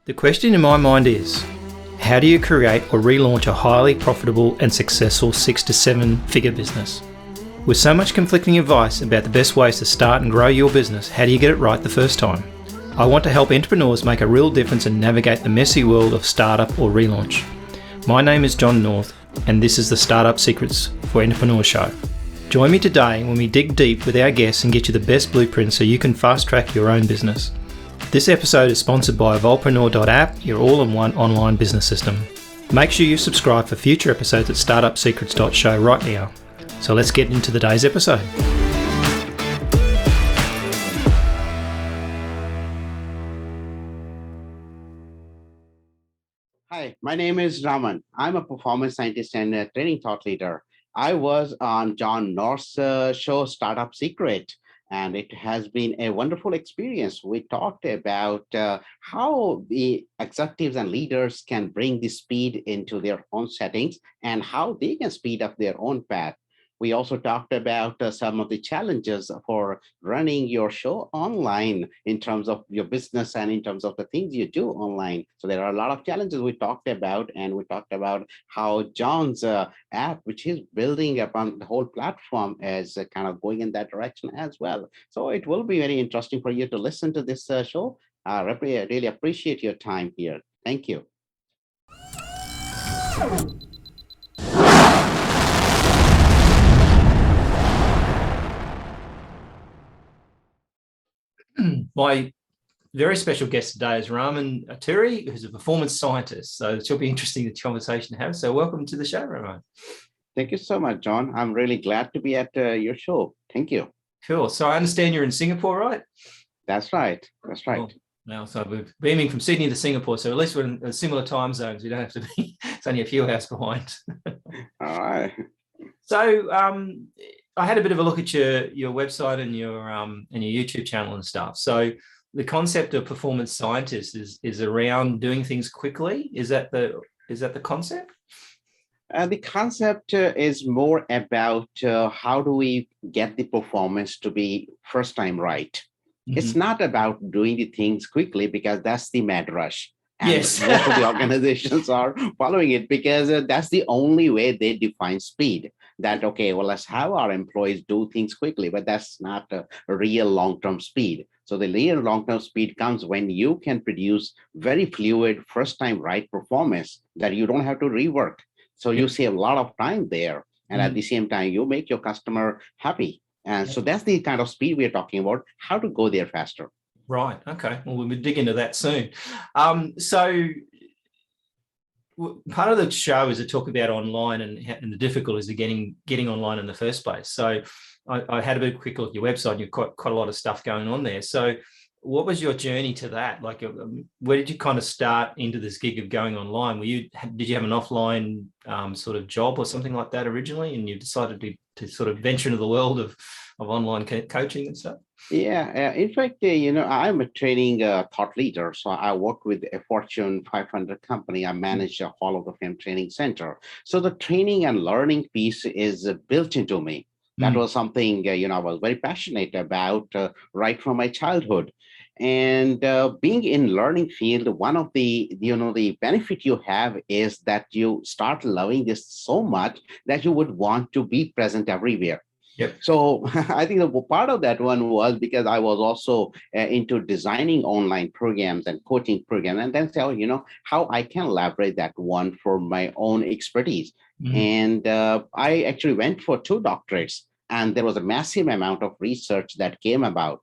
The question in my mind is, how do you create or relaunch a highly profitable and successful 6 to 7 figure business? With so much conflicting advice about the best ways to start and grow your business, how do you get it right the first time? I want to help entrepreneurs make a real difference and navigate the messy world of startup or relaunch. My name is John North, and this is the Startup Secrets for Entrepreneur Show. Join me today when we dig deep with our guests and get you the best blueprint so you can fast track your own business. This episode is sponsored by Evolvepreneur.app, your all-in-one online business system. Make sure you subscribe for future episodes at startupsecrets.show right now. So let's get into today's episode. Hi, my name is Raman. I'm a performance scientist and a training thought leader. I was on John North's show, Startup Secret, and it has been a wonderful experience. We talked about how the executives and leaders can bring the speed into their own settings and how they can speed up their own path. We also talked about some of the challenges for running your show online in terms of your business and in terms of the things you do online. So there are a lot of challenges we talked about, and we talked about how John's app, which is building upon the whole platform, is kind of going in that direction as well. So it will be very interesting for you to listen to this show. I really appreciate your time here. Thank you. My very special guest today is Raman Attri, who's a performance scientist. So it should be interesting the conversation to have. So welcome to the show, Raman. Thank you so much, John. I'm really glad to be at your show. Thank you. Cool. So I understand you're in Singapore, right? That's right. That's right. Cool. Now, so we're beaming from Sydney to Singapore, so at least we're in similar time zones. We don't have to be, it's only a few hours behind. All right. So I had a bit of a look at your website and your YouTube channel and stuff. So the concept of performance scientist is around doing things quickly. Is that the concept? The concept is more about how do we get the performance to be first time right. Mm-hmm. It's not about doing the things quickly, because that's the mad rush. And yes. Most of the organizations are following it because that's the only way they define speed. That, okay, well, let's have our employees do things quickly, but that's not a real long-term speed. So the real long-term speed comes when you can produce very fluid, first-time right performance that you don't have to rework. So you save a lot of time there. And at the same time, you make your customer happy. And so that's the kind of speed we're talking about, how to go there faster. Right. Okay. Well, we'll dig into that soon. So part of the show is to talk about online and the difficulties of getting online in the first place. So I had a bit of a quick look at your website, and you've got quite a lot of stuff going on there. So what was your journey to that? Like, where did you kind of start into this gig of going online? Did you have an offline sort of job or something like that originally, and you decided to sort of venture into the world of online coaching and stuff? Yeah, in fact, I'm a training thought leader. So I work with a Fortune 500 company. I manage a Hall of the Fame training center. So the training and learning piece is built into me. That was something, I was very passionate about right from my childhood. And being in learning field, one of the benefit you have is that you start loving this so much that you would want to be present everywhere. Yep. So I think the part of that one was because I was also into designing online programs and coaching programs, and then say, how I can leverage that one for my own expertise. Mm-hmm. And I actually went for 2 doctorates, and there was a massive amount of research that came about.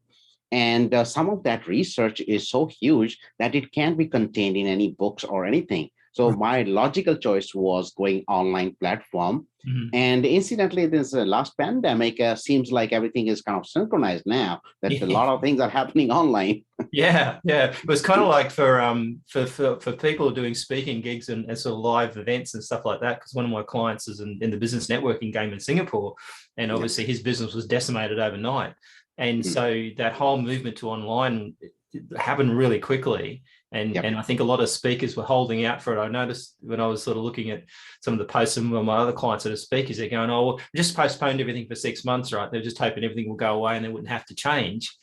And some of that research is so huge that it can't be contained in any books or anything. So my logical choice was going online platform. Mm-hmm. And incidentally, this last pandemic seems like everything is kind of synchronized now, that a lot of things are happening online. Yeah. It was kind of like for people doing speaking gigs and sort of live events and stuff like that, because one of my clients is in the business networking game in Singapore, and obviously his business was decimated overnight. And so that whole movement to online happened really quickly. And I think a lot of speakers were holding out for it. I noticed when I was sort of looking at some of the posts of my other clients that are speakers, they're going, oh, well, we just postponed everything for 6 months, right? They're just hoping everything will go away and they wouldn't have to change.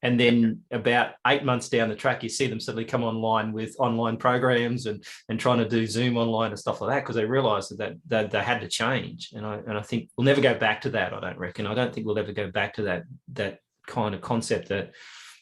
And then about 8 months down the track, you see them suddenly come online with online programs and trying to do Zoom online and stuff like that, because they realized that they had to change. And I think we'll never go back to that. I don't think we'll ever go back to that kind of concept that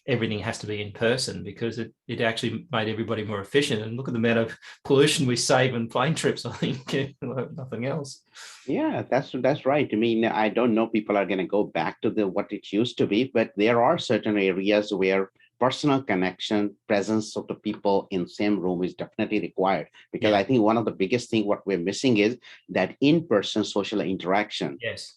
everything has to be in person, because it actually made everybody more efficient. And look at the amount of pollution we save in plane trips, I think, nothing else. Yeah, that's right. I mean, I don't know people are going to go back to what it used to be, but there are certain areas where personal connection, presence of the people in the same room is definitely required. Because I think one of the biggest thing what we're missing is that in-person social interaction. Yes.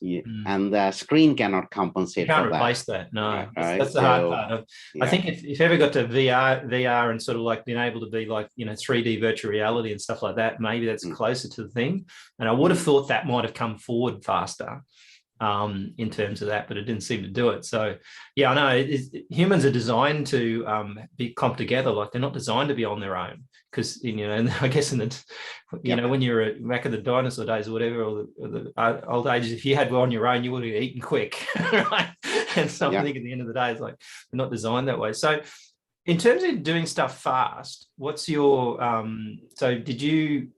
And the screen cannot compensate for that. Can't replace that. No, right? That's the hard part. I think if you ever got to VR and sort of like being able to be like, 3D virtual reality and stuff like that, maybe that's closer to the thing. And I would have thought that might have come forward faster in terms of that, but it didn't seem to do it. So yeah, I know humans are designed to be comped together. Like, they're not designed to be on their own, because and I guess in the when you're back in the dinosaur days or whatever, or the old ages, if you had one on your own, you would have eaten quick, right? And so I think at the end of the day, it's like they're not designed that way. So in terms of doing stuff fast, what's your so did you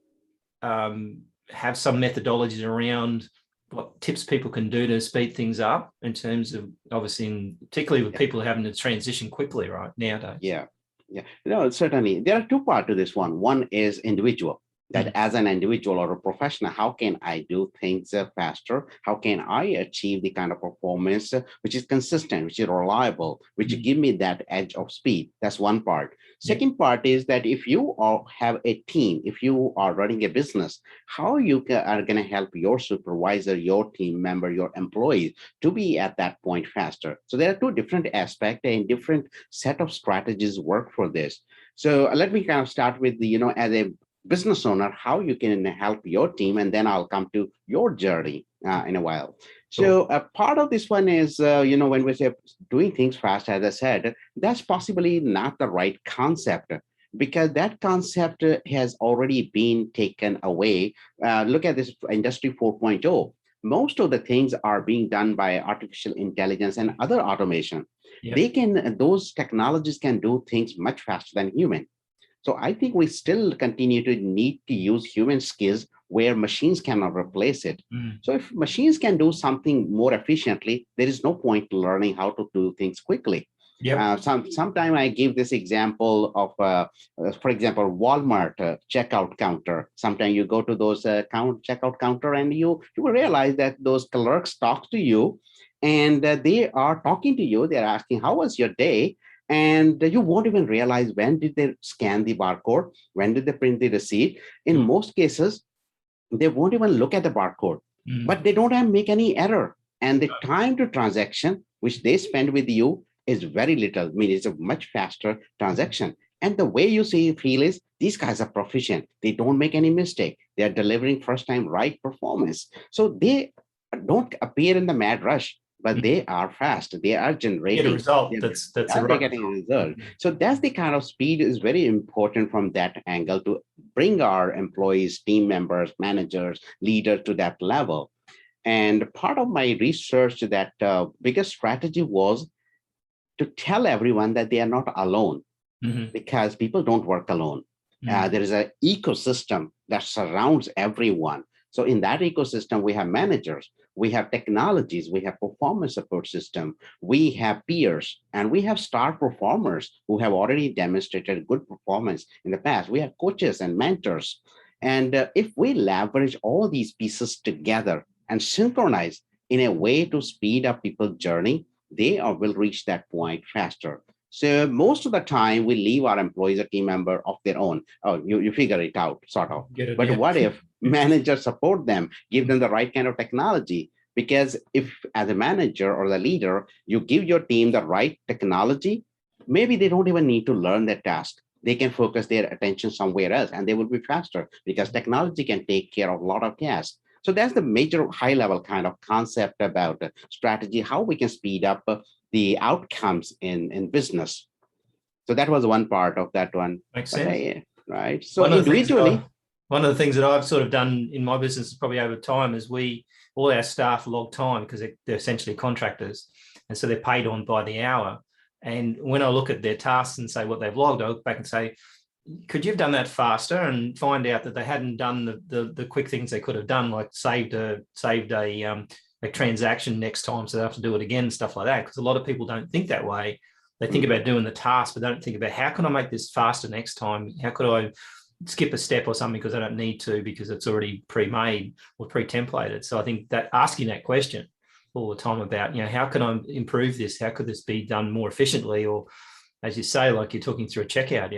have some methodologies around what tips people can do to speed things up, in terms of, obviously, particularly with people having to transition quickly right nowadays? Yeah. No, certainly. There are two parts to this one. One is individual. That as an individual or a professional, how can I do things faster? How can I achieve the kind of performance which is consistent, which is reliable, which give me that edge of speed? That's one part. Second part is that if you have a team, if you are running a business, how you are going to help your supervisor, your team member, your employees to be at that point faster. So there are two different aspects, and different set of strategies work for this. So let me kind of start with the, as a business owner, how you can help your team, and then I'll come to your journey in a while. So a part of this one is, when we say doing things fast, as I said, that's possibly not the right concept, because that concept has already been taken away. Look at this Industry 4.0. Most of the things are being done by artificial intelligence and other automation. Those technologies can do things much faster than human. So I think we still continue to need to use human skills where machines cannot replace it. So if machines can do something more efficiently, there is no point learning how to do things quickly. Sometime I give this example of, for example, Walmart checkout counter. Sometimes you go to those checkout counter, and you will realize that those clerks talk to you, and they are talking to you. They're asking, how was your day? And you won't even realize when did they scan the barcode, when did they print the receipt. In most cases, they won't even look at the barcode, but they don't make any error. And the time to transaction, which they spend with you, is very little. I mean, it's a much faster transaction. And the way you feel is, these guys are proficient. They don't make any mistake. They're delivering first time right performance. So they don't appear in the mad rush, but they are fast. They are generating a result. That's they're getting a result. So that's the kind of speed is very important from that angle, to bring our employees, team members, managers, leaders to that level. And part of my research, that biggest strategy was to tell everyone that they are not alone, because people don't work alone. There is an ecosystem that surrounds everyone. So in that ecosystem, we have managers, we have technologies, we have performance support system, we have peers, and we have star performers who have already demonstrated good performance in the past. We have coaches and mentors. And if we leverage all these pieces together and synchronize in a way to speed up people's journey, they will reach that point faster. So most of the time, we leave our employees a team member of their own. Oh, you figure it out, sort of. But what if managers support them, give them the right kind of technology? Because if, as a manager or the leader, you give your team the right technology, maybe they don't even need to learn that task. They can focus their attention somewhere else, and they will be faster, because technology can take care of a lot of tasks. So that's the major high-level kind of concept about strategy, how we can speed up the outcomes in business. So that was one part of that one. Makes sense. Right. So individually, one of the things that I've sort of done in my business probably over time is all our staff log time, because they're essentially contractors. And so they're paid on by the hour. And when I look at their tasks and say what they've logged, I look back and say, could you have done that faster, and find out that they hadn't done the quick things they could have done, like saved a transaction next time, so they have to do it again, stuff like that. Because a lot of people don't think that way. They think about doing the task, but don't think about how can I make this faster next time? How could I skip a step or something because I don't need to, because it's already pre-made or pre-templated. So I think that asking that question all the time about, how can I improve this? How could this be done more efficiently? Or as you say, like you're talking through a checkout,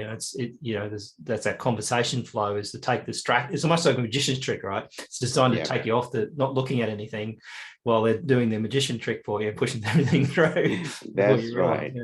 that's that conversation flow, is to take the it's almost like a magician's trick, right? It's designed to take you off not looking at anything while they're doing their magician trick for you and pushing everything through. That's right.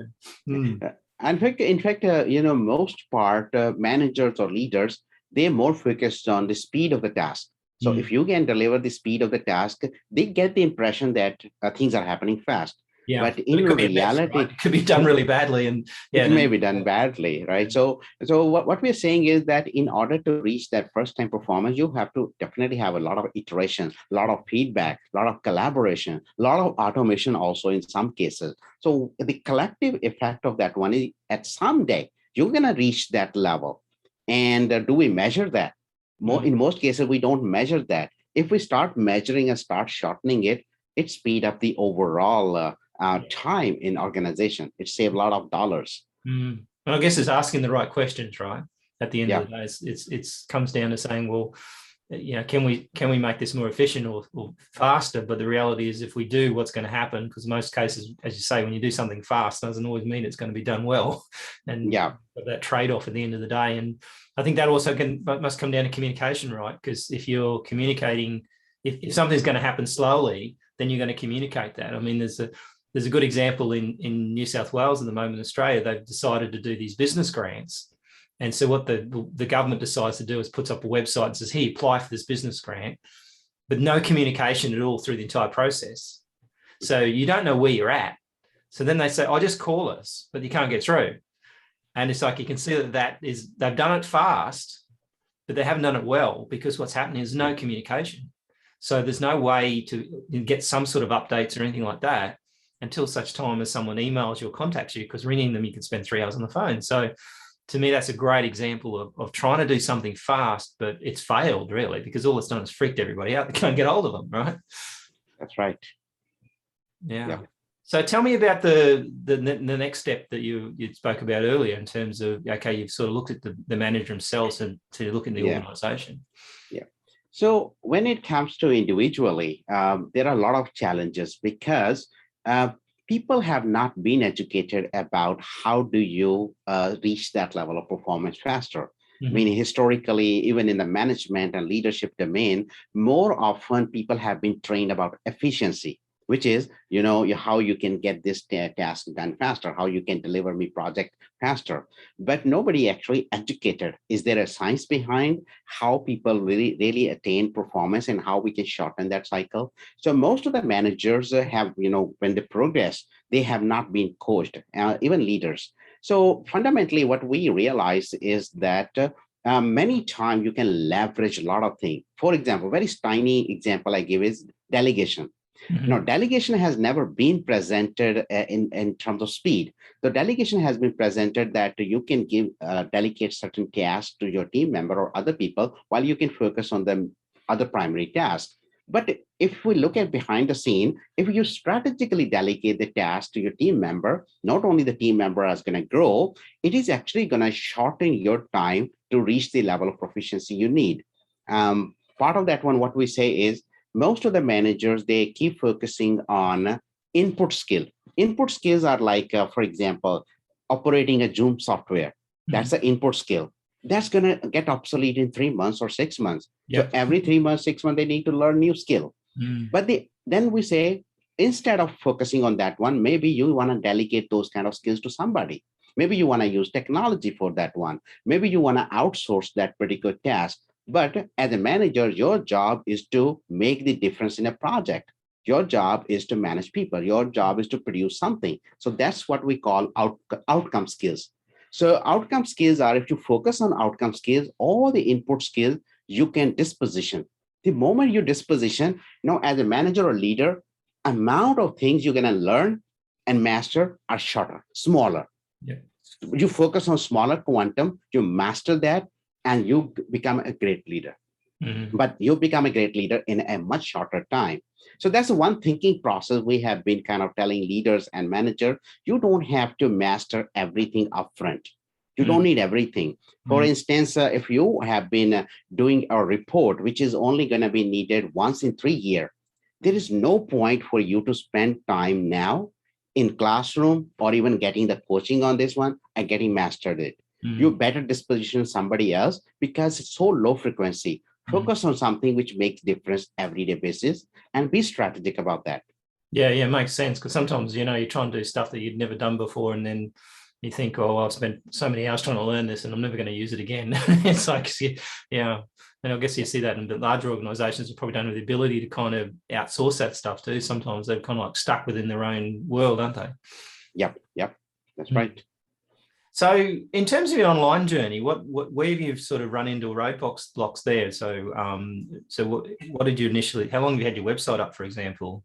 In fact, most part, managers or leaders, they're more focused on the speed of the task. So if you can deliver the speed of the task, they get the impression that things are happening fast. Yeah, but in reality, it could be done really badly, and it may be done badly, right? So what we're saying is that in order to reach that first-time performance, you have to definitely have a lot of iterations, a lot of feedback, a lot of collaboration, a lot of automation also in some cases. So the collective effect of that one is at someday you're going to reach that level. And do we measure that? In most cases, we don't measure that. If we start measuring and start shortening it, it speed up the overall time in organization. It saves a lot of dollars. Well, I guess it's asking the right questions, right? At the end of the day, it's comes down to saying, well, can we make this more efficient or faster? But the reality is, if we do, what's going to happen? Because most cases, as you say, when you do something fast, doesn't always mean it's going to be done well. And that trade-off at the end of the day. And I think that also must come down to communication, right? Because if you're communicating, if something's going to happen slowly, then you're going to communicate that. I mean, there's a good example in New South Wales at the moment in Australia. They've decided to do these business grants. And so what the government decides to do is puts up a website and says, hey, apply for this business grant, but no communication at all through the entire process. So you don't know where you're at. So then they say, oh, just call us, but you can't get through. And it's like, you can see they've done it fast, but they haven't done it well, because what's happening is no communication. So there's no way to get some sort of updates or anything like that until such time as someone emails you or contacts you, because ringing them, you can spend 3 hours on the phone. So to me, that's a great example of trying to do something fast, but it's failed really, because all it's done is freaked everybody out. They can't get hold of them, right? That's right. Yeah. So tell me about the next step that you spoke about earlier, in terms of, okay, you've sort of looked at the manager themselves and to look at the organization. Yeah. So when it comes to individually, there are a lot of challenges, because people have not been educated about how do you reach that level of performance faster. I mean, historically, even in the management and leadership domain, more often people have been trained about efficiency, which is, how you can get this task done faster, how you can deliver me project faster. But nobody actually educated. Is there a science behind how people really attain performance and how we can shorten that cycle? So most of the managers have, when they progress, they have not been coached, even leaders. So fundamentally, what we realize is that many times you can leverage a lot of things. For example, very tiny example I give is delegation. Delegation has never been presented in terms of speed. The delegation has been presented that you can delegate certain tasks to your team member or other people, while you can focus on the other primary tasks. But if we look at behind the scene, if you strategically delegate the task to your team member, not only the team member is going to grow, it is actually going to shorten your time to reach the level of proficiency you need. Part of that one, what we say is, most of the managers, they keep focusing on input skill. Input skills are like, for example, operating a Zoom software. That's the input skill. That's going to get obsolete in 3 months or 6 months. So every 3 months, 6 months, they need to learn new skill. But then we say, instead of focusing on that one, maybe you want to delegate those kind of skills to somebody. Maybe you want to use technology for that one. Maybe you want to outsource that particular task. But as a manager, your job is to make the difference in a project. Your job is to manage people. Your job is to produce something. So that's what we call outcome skills. So outcome skills are, if you focus on outcome skills, all the input skills, you can disposition. The moment you disposition, as a manager or leader, amount of things you're going to learn and master are shorter, smaller. Yeah. You focus on smaller quantum, you master that, and you become a great leader. But you become a great leader in a much shorter time. So that's one thinking process we have been kind of telling leaders and managers. You don't have to master everything upfront. You don't need everything. For instance, if you have been doing a report, which is only going to be needed once in 3 years, there is no point for you to spend time now in classroom or even getting the coaching on this one and getting mastered it. You better disposition somebody else because it's so low frequency. Focus on something which makes difference everyday basis and be strategic about that. Yeah, makes sense. Because sometimes, you try and do stuff that you'd never done before, and then you think, oh, well, I've spent so many hours trying to learn this and I'm never going to use it again. It's like, yeah. And I guess you see that in the larger organizations who probably don't have the ability to kind of outsource that stuff too. Sometimes they're kind of like stuck within their own world, aren't they? Yep. That's right. So in terms of your online journey, where have you sort of run into roadblocks there? So what did you initially, how long have you had your website up, for example?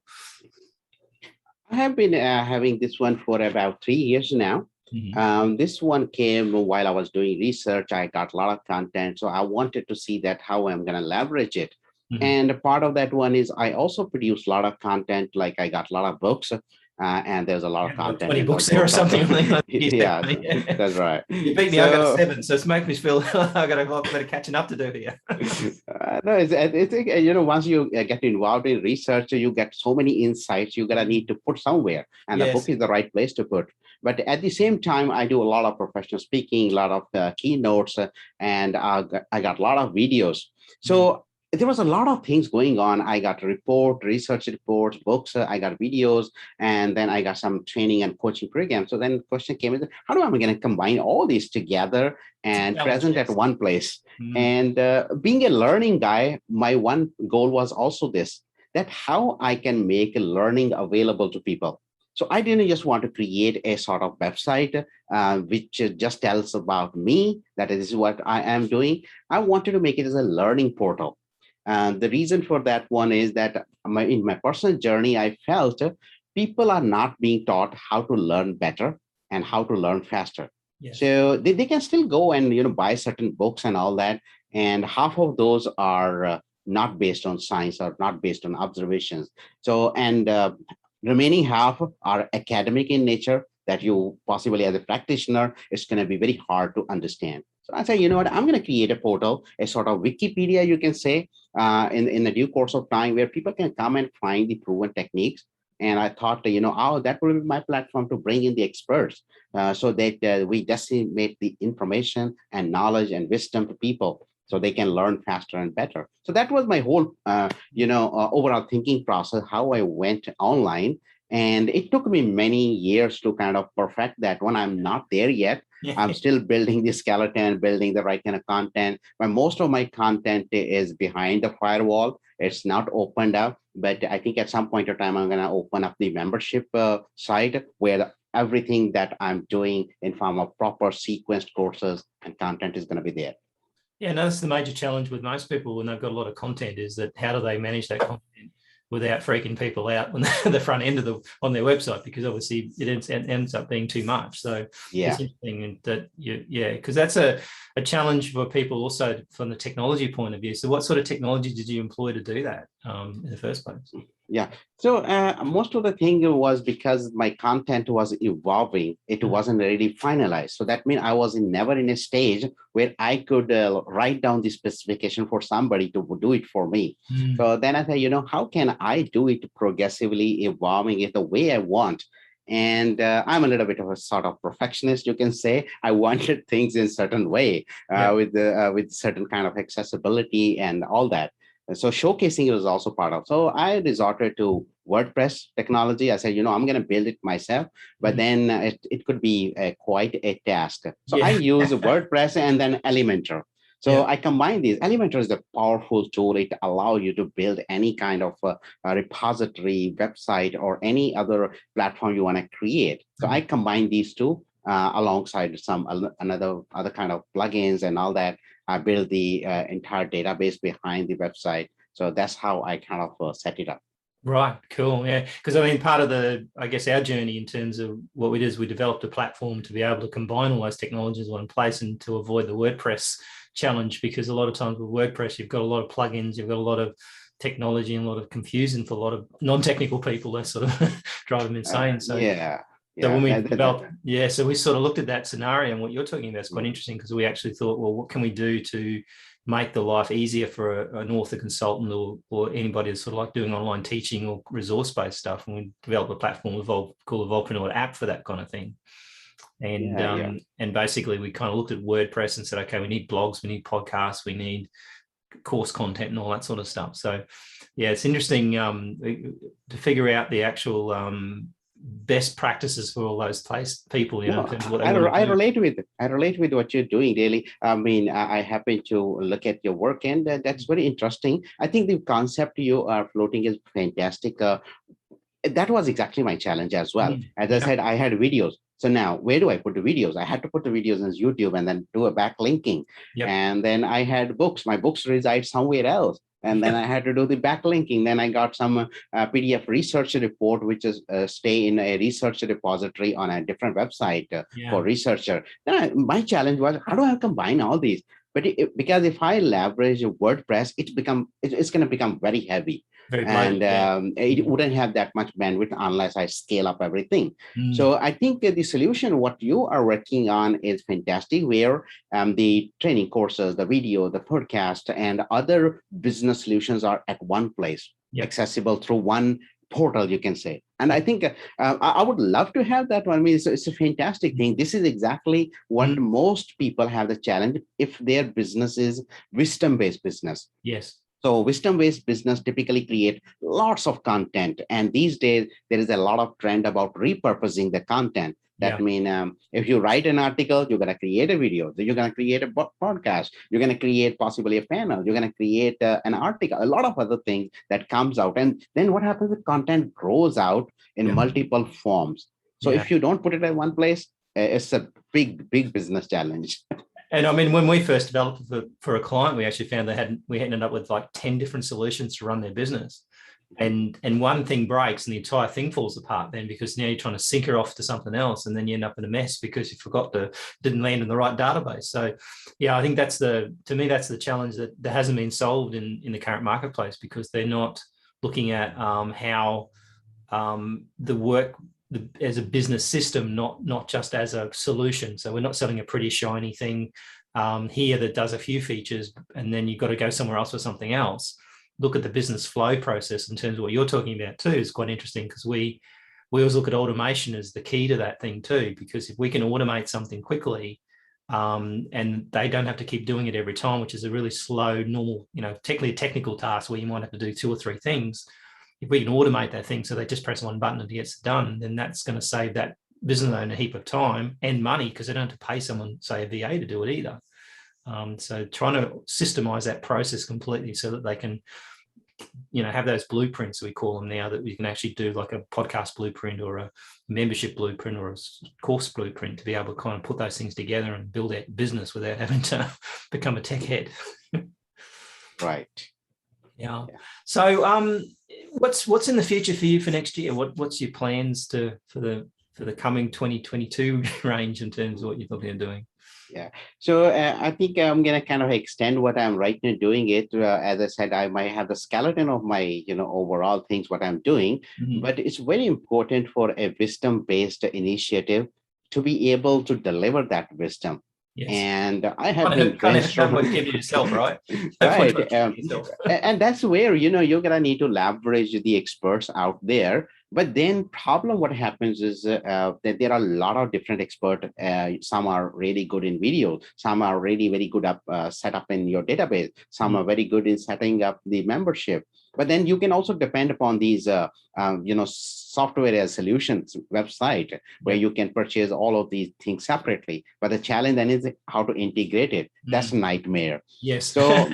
I have been having this one for about 3 years now. This one came while I was doing research. I got a lot of content. So I wanted to see that how I'm going to leverage it. And part of that one is I also produce a lot of content. Like I got a lot of books. And there's a lot of content. 20 books there or something. Yeah, that's right. You beat me. I got 7, so it's making me feel I got a lot better catching up to do here. No, it's once you get involved in research, you get so many insights. You're gonna need to put somewhere, and the book is the right place to put. But at the same time, I do a lot of professional speaking, a lot of keynotes, and I got a lot of videos. So there was a lot of things going on. I got research reports, books, I got videos, and then I got some training and coaching programs. So then the question came is, how am I going to combine all these together and present at one place? And being a learning guy, my one goal was also this, that how I can make learning available to people. So I didn't just want to create a sort of website which just tells about me, that this is what I am doing. I wanted to make it as a learning portal. The reason for that one is that in my personal journey, I felt people are not being taught how to learn better and how to learn faster. Yes. So they can still go and buy certain books and all that. And half of those are not based on science or not based on observations. So, and remaining half are academic in nature that you possibly as a practitioner, it's going to be very hard to understand. So I say, you know what, I'm going to create a portal, a sort of Wikipedia, you can say, in the due course of time where people can come and find the proven techniques. And I thought, that will be my platform to bring in the experts so that we disseminate the information and knowledge and wisdom to people so they can learn faster and better. So that was my whole, overall thinking process, how I went online. And it took me many years to kind of perfect that one. I'm not there yet. I'm still building the skeleton, building the right kind of content. But most of my content is behind the firewall. It's not opened up. But I think at some point of time, I'm going to open up the membership site where everything that I'm doing in form of proper sequenced courses and content is going to be there. Yeah, no, that's the major challenge with most people when they've got a lot of content is that how do they manage that content without freaking people out on the front end of on their website, because obviously it ends up being too much. So it's interesting that because that's a challenge for people also from the technology point of view. So what sort of technology did you employ to do that in the first place? Yeah. So most of the thing was because my content was evolving, it wasn't really finalized. So that means I was never in a stage where I could write down the specification for somebody to do it for me. So then I thought, how can I do it progressively, evolving it the way I want? And I'm a little bit of a sort of perfectionist, you can say. I wanted things in a certain way with certain kind of accessibility and all that. So showcasing was also part of. So I resorted to WordPress technology. I said, I'm going to build it myself, but then it could be quite a task. So I use WordPress and then Elementor. So I combine these. Elementor is a powerful tool. It allows you to build any kind of a repository, website, or any other platform you want to create. So I combine these two alongside some other kind of plugins and all that. I build the entire database behind the website. So that's how I kind of set it up. Right, cool. Yeah, because I mean, part of I guess, our journey in terms of what we did is we developed a platform to be able to combine all those technologies in one place and to avoid the WordPress challenge. Because a lot of times with WordPress, you've got a lot of plugins, you've got a lot of technology and a lot of confusion for a lot of non-technical people. That sort of drive them insane. Yeah, So yeah, when we developed, yeah, so we sort of looked at that scenario, and what you're talking about is quite interesting, because we actually thought, well, what can we do to make the life easier for an author consultant, or anybody that's sort of like doing online teaching or resource-based stuff. And we developed a platform called Volcano App for that kind of thing. And yeah. and basically we kind of looked at WordPress and said, okay, we need blogs, we need podcasts, we need course content and all that sort of stuff. So yeah, it's interesting to figure out the actual best practices for all those people, in terms of what they want to do. I relate with what you're doing, really. I mean, I happen to look at your work, and that's very interesting. I think the concept you are floating is fantastic. That was exactly my challenge as well. As I said, I had videos. So now, where do I put the videos? I had to put the videos on YouTube and then do a backlinking. And then I had books. My books reside somewhere else. And then I had to do the backlinking. Then I got some PDF research report, which is stay in a research repository on a different website for researcher. Then my challenge was, how do I combine all these? But because if I leverage WordPress, it's going to become very heavy. It wouldn't have that much bandwidth unless I scale up everything. So I think the solution, what you are working on, is fantastic, where the training courses, the video, the podcast, and other business solutions are at one place, accessible through one portal, you can say. And I think I would love to have that one. I mean, it's a fantastic thing. This is exactly what most people have the challenge if their business is wisdom-based business. Yes. So wisdom-based business typically create lots of content. And these days, there is a lot of trend about repurposing the content. That means if you write an article, you're going to create a video. You're going to create a podcast. You're going to create possibly a panel. You're going to create an article, a lot of other things that comes out. And then what happens? The content grows out in multiple forms. So if you don't put it in one place, it's a big business challenge. And I mean, when we first developed for a client, we actually found we ended up with like 10 different solutions to run their business. And one thing breaks and the entire thing falls apart then, because now you're trying to sync her off to something else, and then you end up in a mess because you didn't land in the right database. So yeah, I think to me that's the challenge that hasn't been solved in the current marketplace, because they're not looking at how the work as a business system, not just as a solution. So we're not selling a pretty shiny thing here that does a few features, and then you've got to go somewhere else for something else. Look at the business flow process in terms of what you're talking about too is quite interesting, because we always look at automation as the key to that thing too, because if we can automate something quickly, and they don't have to keep doing it every time, which is a really slow, normal, technical task where you might have to do 2 or 3 things. If we can automate that thing so they just press one button and it gets done, then that's going to save that business owner a heap of time and money, because they don't have to pay someone, say a VA, to do it either. So trying to systemize that process completely so that they can, have those blueprints, we call them now, that we can actually do like a podcast blueprint or a membership blueprint or a course blueprint, to be able to kind of put those things together and build that business without having to become a tech head. Right. Yeah. So what's in the future for you for next year? What's your plans for the coming 2022 range in terms of what you're looking at doing? Yeah. So I think I'm going to kind of extend what I'm right now doing it. As I said, I might have the skeleton of my, overall things, what I'm doing, but it's very important for a wisdom-based initiative to be able to deliver that wisdom. Yes. And I have been brainstorming yourself, right? Right. And that's where, you're going to need to leverage the experts out there. But then what happens is that there are a lot of different experts. Some are really good in video. Some are really very good at set up in your database. Some are very good in setting up the membership. But then you can also depend upon these, software as solutions website where you can purchase all of these things separately. But the challenge then is how to integrate it. That's a nightmare. Yes. So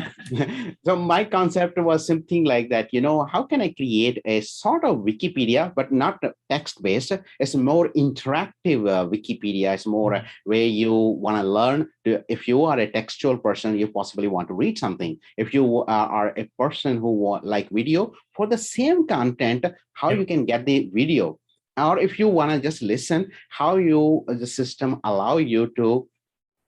my concept was something like that. How can I create a sort of Wikipedia, but not text-based? It's more interactive Wikipedia. It's more where you want to learn. If you are a textual person, you possibly want to read something. If you are a person who like video for the same content, how you can get the video. Or if you want to just listen, how the system allow you to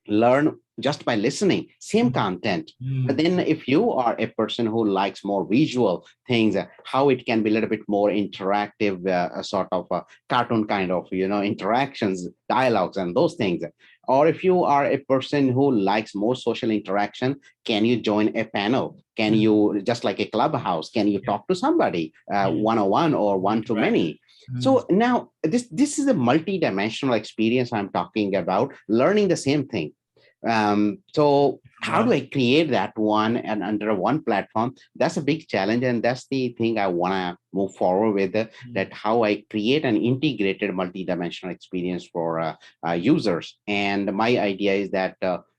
learn just by listening, same content. But then if you are a person who likes more visual things, how it can be a little bit more interactive, sort of a cartoon kind of, interactions, dialogues, and those things. Or if you are a person who likes more social interaction, can you join a panel? Can you, just like a clubhouse, can you talk to somebody one-on-one or one-to-many? So now this is a multi-dimensional experience I'm talking about, learning the same thing. So how do I create that one and under one platform? That's a big challenge. And that's the thing I want to move forward with, that how I create an integrated multi-dimensional experience for users. And my idea is that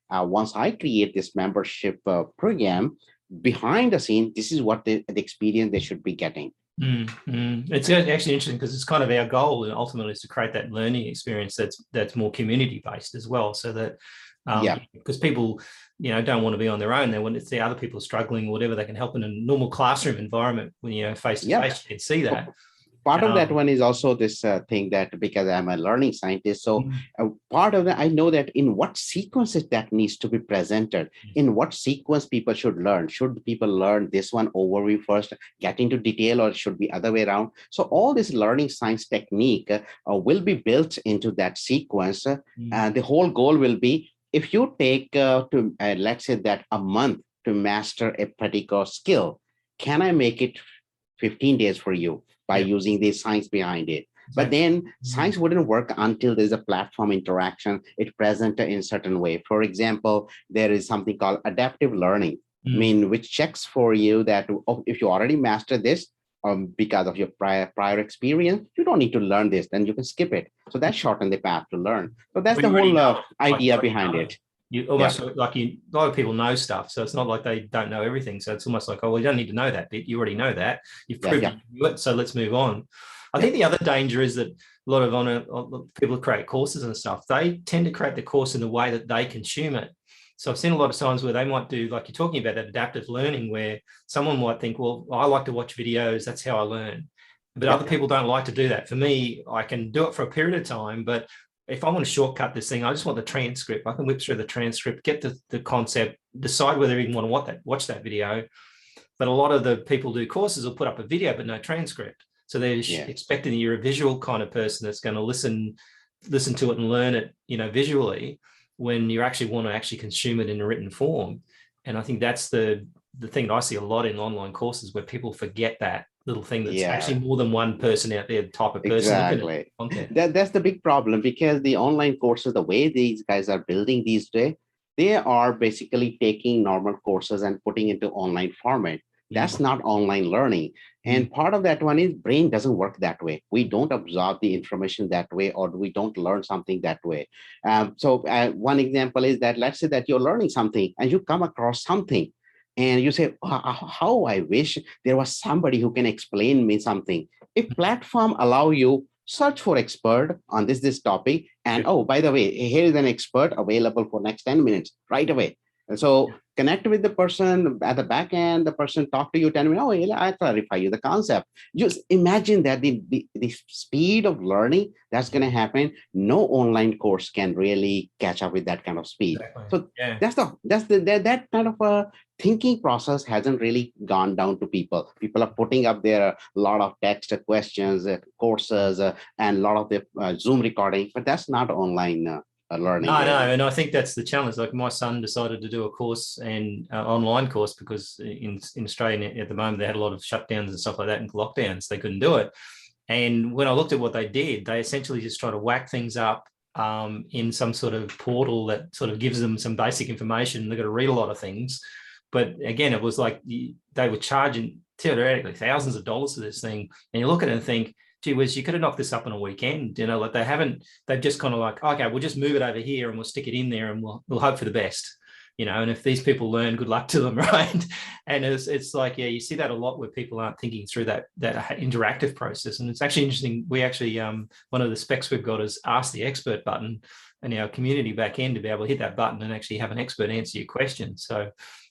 once I create this membership program, behind the scene, this is what the experience they should be getting. It's actually interesting because it's kind of our goal, and ultimately is to create that learning experience that's more community based as well, so that because people don't want to be on their own. They want to see other people struggling or whatever. They can help in a normal classroom environment when face to face. You can see that. Part of that one is also this thing that, because I'm a learning scientist, so part of that, I know that in what sequences that needs to be presented, in what sequence people should learn. Should people learn this one overview first, get into detail, or should be other way around? So all this learning science technique will be built into that sequence. And the whole goal will be, if you take let's say that a month to master a particular skill, can I make it 15 days for you by using the science behind it? But then science wouldn't work until there's a platform interaction. It's presented in a certain way. For example, there is something called adaptive learning, which checks for you that if you already mastered this, because of your prior experience, you don't need to learn this, then you can skip it. So that shortens the path to learn. So that's the whole idea behind it. You almost like a lot of people know stuff, so it's not like they don't know everything. So it's almost like, oh, well, you don't need to know that bit. You already know that. You've proved you do it, so let's move on. I think the other danger is that a lot of people who create courses and stuff, they tend to create the course in the way that they consume it. So I've seen a lot of times where they might do, like you're talking about, that adaptive learning, where someone might think, well, I like to watch videos, that's how I learn. But other people don't like to do that. For me, I can do it for a period of time, but if I want to shortcut this thing, I just want the transcript. I can whip through the transcript, get the concept, decide whether I even want to watch that video. But a lot of the people who do courses will put up a video, but no transcript. So they're expecting that you're a visual kind of person that's going to listen to it and learn it, visually, when you actually want to actually consume it in a written form. And I think that's the thing that I see a lot in online courses, where people forget that little thing that's actually more than one person out there, the type of person. Exactly. That's the big problem, because the online courses, the way these guys are building these days, they are basically taking normal courses and putting into online format. That's not online learning. And part of that one is brain doesn't work that way. We don't absorb the information that way, or we don't learn something that way. So one example is that, let's say that you're learning something and you come across something and you say, how I wish there was somebody who can explain me something. If platform allow you, search for expert on this topic, and oh, by the way, here is an expert available for next 10 minutes right away. And so connect with the person at the back end, the person talk to you, 10 minutes, oh, yeah, I clarify you the concept. Just imagine that the speed of learning that's going to happen. No online course can really catch up with that kind of speed. So that kind of a thinking process hasn't really gone down to people. People are putting up there a lot of text questions, courses, and a lot of the Zoom recording, but that's not online learning. No, and I think that's the challenge. Like my son decided to do a course, and online course, because in Australia at the moment they had a lot of shutdowns and stuff like that and lockdowns. They couldn't do it. And when I looked at what they did, they essentially just try to whack things up in some sort of portal that sort of gives them some basic information. They've got to read a lot of things. But again, it was like they were charging theoretically thousands of dollars for this thing. And you look at it and think, gee whiz, you could have knocked this up in a weekend. Like they've just kind of like, okay, we'll just move it over here and we'll stick it in there and we'll hope for the best. And if these people learn, good luck to them, right? And it's like, you see that a lot where people aren't thinking through that interactive process. And it's actually interesting. We actually, one of the specs we've got is ask the expert button in our community back end, to be able to hit that button and actually have an expert answer your question. So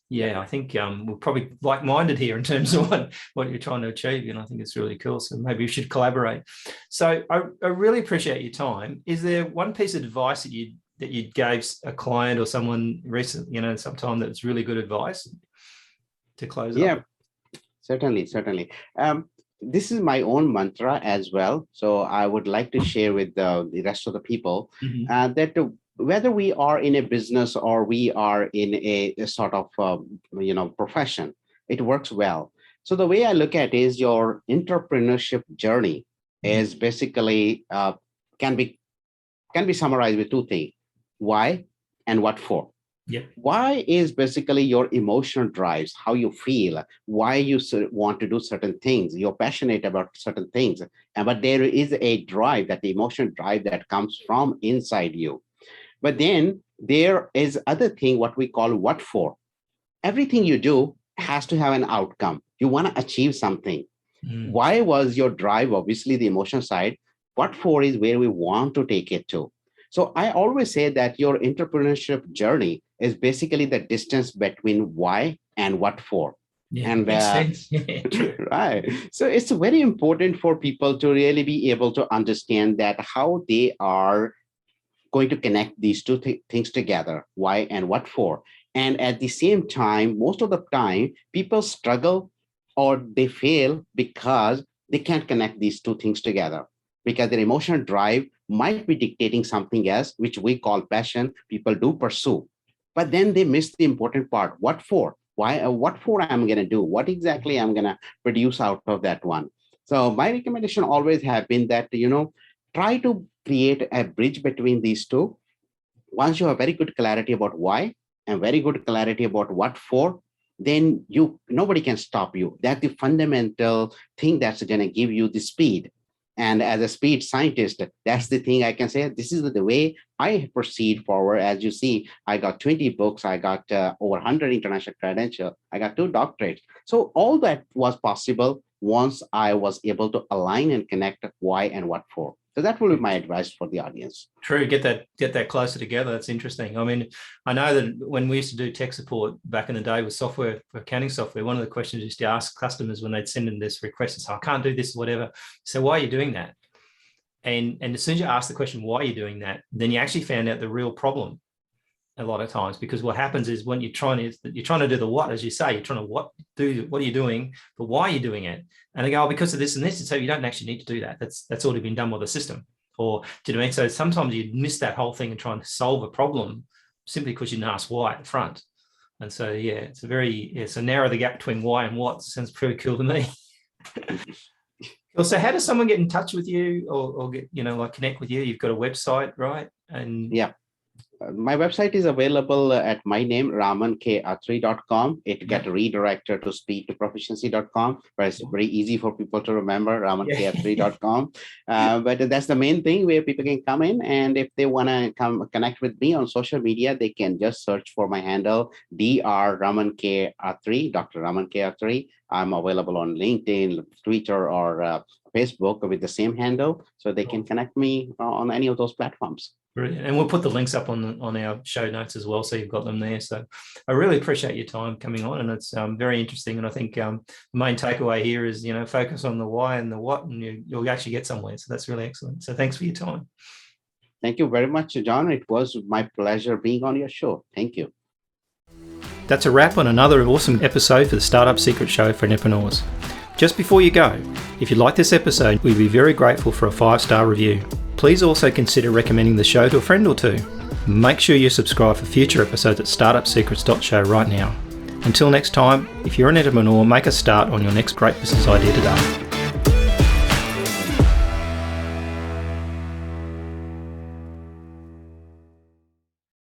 Yeah, I think we're probably like-minded here in terms of what you're trying to achieve, and I think it's really cool. So maybe we should collaborate. So I really appreciate your time. Is there one piece of advice that you gave a client or someone recently, sometime that's really good advice to close up? Yeah, certainly. This is my own mantra as well. So I would like to share with the rest of the people that whether we are in a business or we are in a sort of profession, it works well. So the way I look at it is your entrepreneurship journey is basically can be summarized with two things: why and what for. Yeah. Why is basically your emotional drives, how you feel, why you want to do certain things. You're passionate about certain things, but there is a drive, that the emotional drive that comes from inside you. But then there is other thing, what we call what for. Everything you do has to have an outcome. You want to achieve something. Why was your drive? Obviously, the emotional side. What for is where we want to take it to. So I always say that your entrepreneurship journey is basically the distance between why and what for. Yeah, and makes sense. right. So it's very important for people to really be able to understand that how they are going to connect these two things together, why and what for. And at the same time, most of the time, people struggle or they fail because they can't connect these two things together, because their emotional drive might be dictating something else, which we call passion. People do pursue, but then they miss the important part. What for? Why? What for I'm going to do? What exactly I'm going to produce out of that one? So my recommendation always have been that, try to create a bridge between these two. Once you have very good clarity about why and very good clarity about what for, then nobody can stop you. That's the fundamental thing that's going to give you the speed. And as a speed scientist, that's the thing I can say. This is the way I proceed forward. As you see, I got 20 books. I got over 100 international credentials. I got 2 doctorates. So all that was possible once I was able to align and connect why and what for. So that will be my advice for the audience. True. Get that closer together. That's interesting. I mean, I know that when we used to do tech support back in the day with software, for accounting software, one of the questions we used to ask customers when they'd send in this request is, I can't do this, whatever. So why are you doing that? And as soon as you ask the question, why are you doing that? Then you actually found out the real problem a lot of times, because what happens is when you're trying to do the what, as you say, you're trying to what are you doing, but why are you doing it? And they go, because of this and this. And so you don't actually need to do that. That's already been done by the system. Or do you know what I mean? So sometimes you miss that whole thing and try and solve a problem simply because you didn't ask why at the front. And so, yeah, so narrow the gap between why and what sounds pretty cool to me. So how does someone get in touch with you or get, connect with you? You've got a website, right? And yeah. My website is available at my name, RamanK@Attri.com. It gets redirected to speedtoproficiency.com, but it's very easy for people to remember, RamanK@Attri.com. But that's the main thing where people can come in. And if they want to come connect with me on social media, they can just search for my handle, Dr. Raman K. Attri, Dr. Raman K. Attri. I'm available on LinkedIn, Twitter, or Facebook with the same handle. So they can connect me on any of those platforms. Brilliant. And we'll put the links up on our show notes as well, so you've got them there. So I really appreciate your time coming on, and it's very interesting. And I think the main takeaway here is, focus on the why and the what, and you'll actually get somewhere. So that's really excellent. So thanks for your time. Thank you very much, John. It was my pleasure being on your show. Thank you. That's a wrap on another awesome episode for the Startup Secret Show for entrepreneurs. Just before you go, if you like this episode, we'd be very grateful for a 5-star review. Please also consider recommending the show to a friend or two. Make sure you subscribe for future episodes at startupsecrets.show right now. Until next time, if you're an entrepreneur, make a start on your next great business idea today.